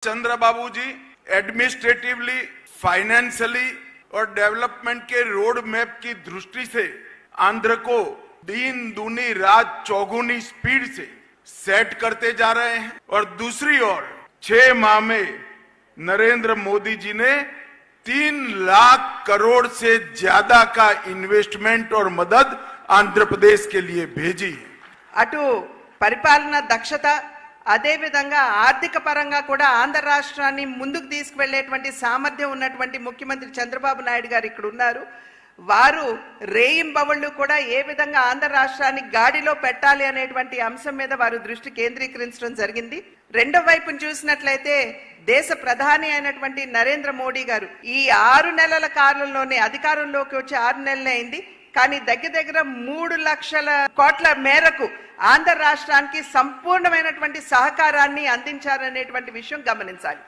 चंद्रबाबू जी administratively, financially और development के road map की दृष्टि से आंध्र को दिन दूनी रात चौगुनी स्पीड से सेट करते जा रहे हैं और दूसरी ओर 6 माह में नरेंद्र मोदी जी ने 3 लाख करोड़ से ज्यादा का इन्वेस्टमेंट और मदद आंध्र प्रदेश के लिए भेजी है। అటు పరిపాలన దక్షత అదే విధంగా ఆర్థిక పరంగా కూడా ఆంధ్ర రాష్ట్రాన్ని ముందుకు తీసుకువెళ్లేటువంటి సామర్థ్యం ఉన్నటువంటి ముఖ్యమంత్రి చంద్రబాబు నాయుడు గారు ఇక్కడ ఉన్నారు. వారు రేయింబవళ్ళు కూడా ఏ విధంగా ఆంధ్ర రాష్ట్రాన్ని గాడిలో పెట్టాలి అనేటువంటి అంశం మీద వారు దృష్టి కేంద్రీకరించడం జరిగింది. రెండో వైపును చూసినట్లయితే దేశ ప్రధాని అయినటువంటి నరేంద్ర మోడీ గారు ఈ 6 నెలల కాలంలోనే అధికారంలోకి వచ్చి 6 నెలలే అయింది. కానీ దగ్గర 3 లక్షల కోట్ల మేరకు ఆంధ్ర రాష్ట్రానికి సంపూర్ణమైనటువంటి సహకారాన్ని అందించారనేటువంటి విషయం గమనించాలి.